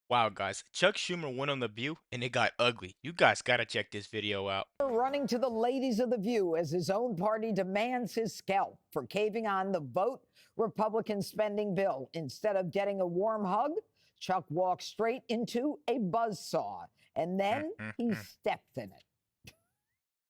Wow, guys, Chuck Schumer went on The View and it got ugly. You guys gotta check this video out. Running to the ladies of the View as his own party demands his scalp for caving on the vote Republican spending bill. Instead of getting a warm hug, Chuck walked straight into a buzzsaw, and then he stepped in it.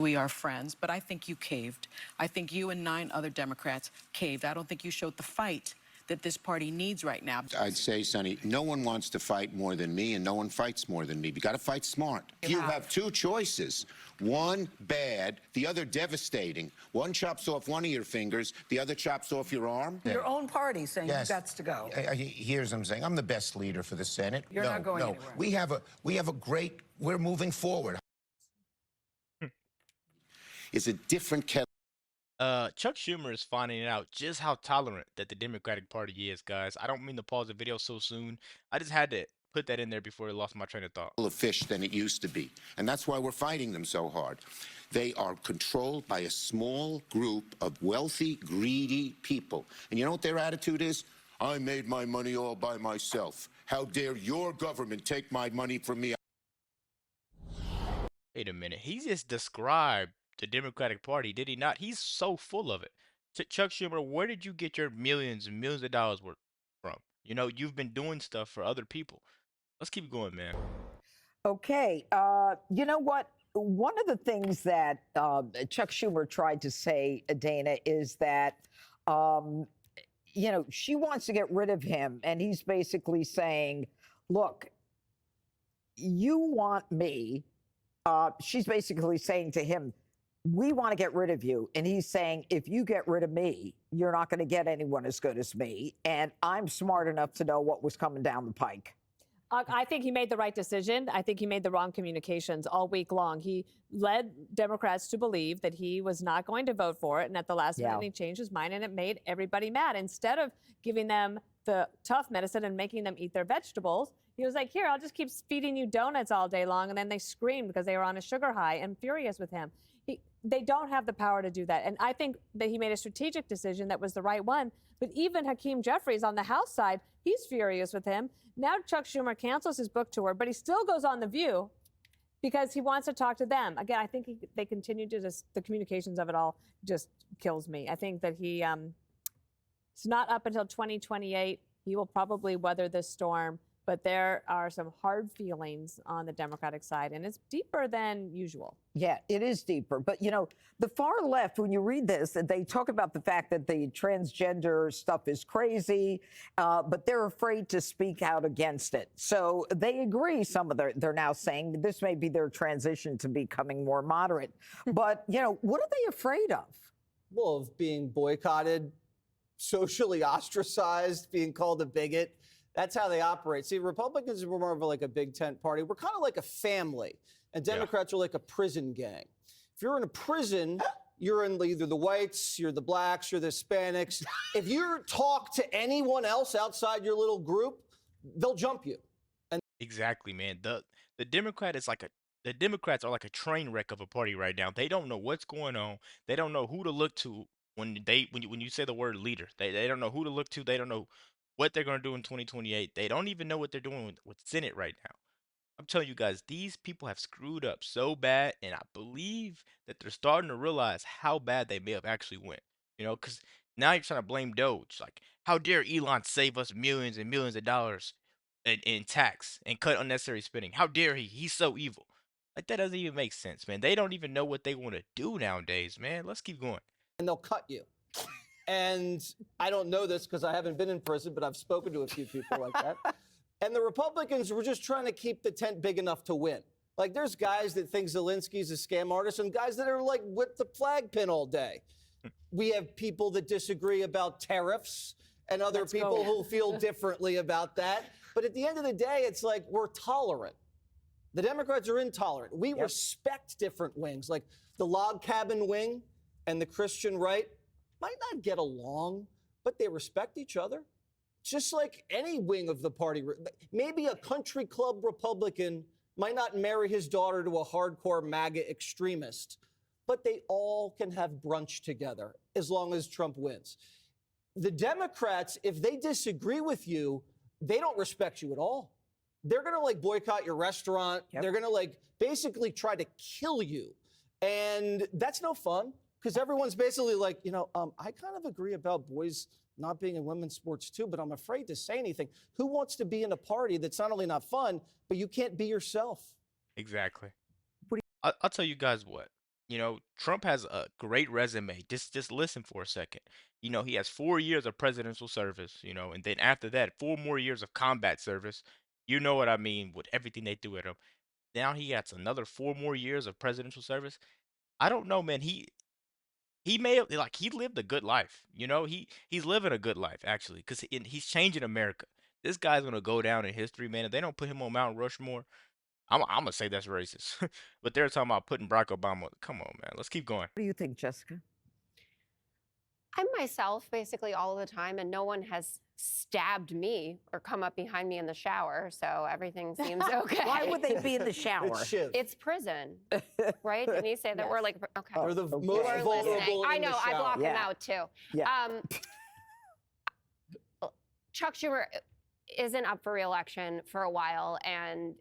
We are friends, but I think you caved. I think you and 9 other Democrats caved. I don't think you showed the fight that this party needs right now. I'd say, Sonny, no one wants to fight more than me, and no one fights more than me. You got to fight smart. You have 2 choices. One bad, the other devastating. One chops off one of your fingers, the other chops off your arm. Your own party saying Yes. you've got to go. Here's what I'm saying. I'm the best leader for the Senate. You're not going anywhere. We have a great. We're moving forward. It's a different kettle. Chuck Schumer is finding out just how tolerant that the Democratic Party is, guys. I don't mean to pause the video so soon. I just had to put that in there before I lost my train of thought. Of fish than it used to be. And that's why we're fighting them so hard. They are controlled by a small group of wealthy, greedy people. And you know what their attitude is? I made my money all by myself. How dare your government take my money from me? Wait a minute. He just described the Democratic Party, did he not? He's so full of it. Chuck Schumer, where did you get your millions and millions of dollars worth from? You know, you've been doing stuff for other people. Let's keep going, man. Okay, you know what? One of the things that Chuck Schumer tried to say, Dana, is that, she wants to get rid of him. And he's basically saying, look, you want me. She's basically saying to him, we want to get rid of you. And he's saying, if you get rid of me, you're not going to get anyone as good as me. And I'm smart enough to know what was coming down the pike. I think he made the right decision. I think he made the wrong communications all week long. He led Democrats to believe that he was not going to vote for it. And at the last minute, he changed his mind and it made everybody mad. Instead of giving them the tough medicine and making them eat their vegetables, he was like, here, I'll just keep feeding you donuts all day long. And then they screamed because they were on a sugar high and furious with him. They don't have the power to do that. And I think that he made a strategic decision that was the right one. But even Hakeem Jeffries on the House side, he's furious with him. Now Chuck Schumer cancels his book tour, but he still goes on The View because he wants to talk to them. Again, I think they continue to the communications of it all just kills me. I think that it's not up until 2028. He will probably weather this storm. But there are some hard feelings on the Democratic side, and it's deeper than usual. Yeah, it is deeper. But, the far left, when you read this, they talk about the fact that the transgender stuff is crazy, but they're afraid to speak out against it. So they agree, they're now saying this may be their transition to becoming more moderate. But, what are they afraid of? Well, of being boycotted, socially ostracized, being called a bigot. That's how they operate. See, Republicans are more of like a big tent party. We're kind of like a family, and Democrats are like a prison gang. If you're in a prison, you're in either the whites, you're the blacks, you're the Hispanics. If you talk to anyone else outside your little group, they'll jump you. Exactly, man. The Democrats are like a train wreck of a party right now. They don't know what's going on. They don't know who to look to when you say the word leader. They don't know who to look to. They don't know what they're going to do in 2028. They don't even know what they're doing with Senate right now. I'm telling you guys, these people have screwed up so bad, and I believe that they're starting to realize how bad they may have actually went. Because now you're trying to blame Doge. Like, how dare Elon save us millions and millions of dollars in tax and cut unnecessary spending? How dare he? He's so evil. Like, that doesn't even make sense, man. They don't even know what they want to do nowadays, man. Let's keep going. And they'll cut you. And I don't know this because I haven't been in prison, but I've spoken to a few people like that. And the Republicans were just trying to keep the tent big enough to win. Like, there's guys that think Zelensky's a scam artist and guys that are like with the flag pin all day. We have people that disagree about tariffs and other people who feel differently about that. But at the end of the day, it's like we're tolerant. The Democrats are intolerant. We respect different wings, like the log cabin wing and the Christian right. Might not get along, but they respect each other. Just like any wing of the party. Maybe a country club Republican might not marry his daughter to a hardcore MAGA extremist, but they all can have brunch together as long as Trump wins. The Democrats, if they disagree with you, they don't respect you at all. they're going to like boycott your restaurant. Yep. They're going to like basically try to kill you. And that's no fun because everyone's basically like, I kind of agree about boys not being in women's sports too, but I'm afraid to say anything. Who wants to be in a party that's not only not fun, but you can't be yourself? Exactly. I'll tell you guys what. Trump has a great resume. Just listen for a second. He has 4 years of presidential service, and then after that, 4 more years of combat service. You know what I mean with everything they threw at him. Now he gets another 4 more years of presidential service. I don't know, man. He may have like he lived a good life. He's living a good life actually, because he's changing America. This guy's gonna go down in history, man. If they don't put him on Mount Rushmore, I'm gonna say that's racist. But they're talking about putting Barack Obama. Come on, man. Let's keep going. What do you think, Jessica? I'm myself basically all the time, and no one has stabbed me or come up behind me in the shower, so everything seems okay. Why would they be in the shower? It's Shiv. It's prison, right? Didn't he say that we're like, okay. They're the Okay. most We're vulnerable listening. I in the know, I shower. block him Yeah. out too. Yeah. Chuck Schumer isn't up for re-election for a while, and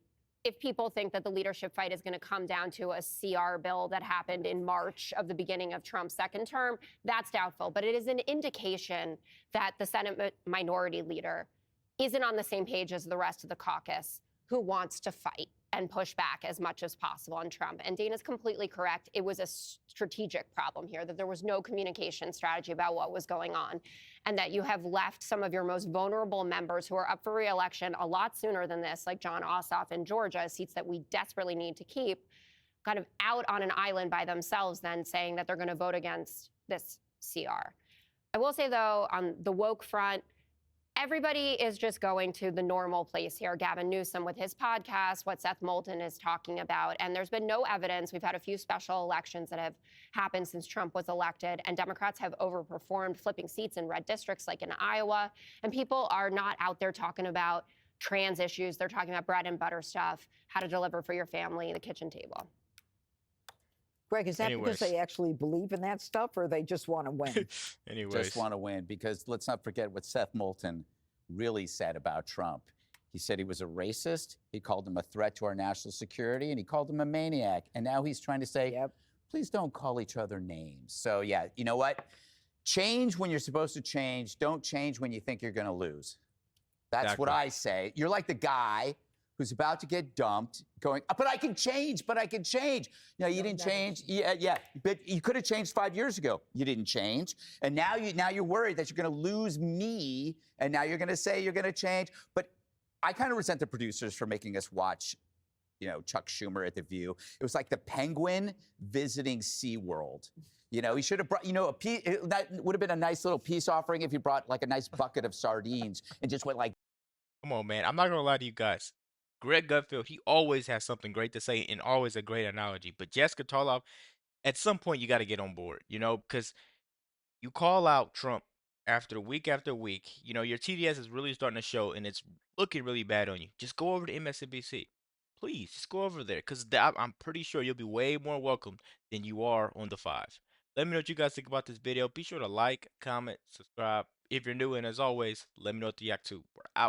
if people think that the leadership fight is going to come down to a CR bill that happened in March of the beginning of Trump's second term, that's doubtful. But it is an indication that the Senate minority leader isn't on the same page as the rest of the caucus, who wants to fight and push back as much as possible on Trump. And Dana's completely correct. It was a strategic problem here, that there was no communication strategy about what was going on, and that you have left some of your most vulnerable members who are up for re-election a lot sooner than this, like John Ossoff in Georgia, seats that we desperately need to keep, kind of out on an island by themselves, then saying that they're going to vote against this CR. I will say, though, on the woke front, everybody is just going to the normal place here. Gavin Newsom with his podcast, what Seth Moulton is talking about. And there's been no evidence. We've had a few special elections that have happened since Trump was elected, and Democrats have overperformed, flipping seats in red districts like in Iowa. And people are not out there talking about trans issues. They're talking about bread and butter stuff, how to deliver for your family, the kitchen table. Greg, is that because they actually believe in that stuff, or they just want to win? Anyways. Just want to win, because let's not forget what Seth Moulton really said about Trump. He said he was a racist, he called him a threat to our national security, and he called him a maniac. And now he's trying to say, please don't call each other names. So yeah, you know what? Change when you're supposed to change. Don't change when you think you're going to lose. That's what I say. You're like the guy who's about to get dumped, going, but I can change, but I can change. You didn't change. Yeah, but you could have changed 5 years ago. You didn't change. And now you're worried that you're going to lose me, and now you're going to say you're going to change. But I kind of resent the producers for making us watch, Chuck Schumer at The View. It was like the penguin visiting SeaWorld. He should have brought, that would have been a nice little peace offering if he brought like a nice bucket of sardines and just went like. Come on, man. I'm not going to lie to you guys. Greg Gutfeld, he always has something great to say and always a great analogy. But Jessica Tarlov, at some point, you got to get on board, because you call out Trump after week, your TDS is really starting to show, and it's looking really bad on you. Just go over to MSNBC. Please, just go over there, because I'm pretty sure you'll be way more welcome than you are on the 5. Let me know what you guys think about this video. Be sure to like, comment, subscribe. If you're new, and as always, let me know what you react to. We're out.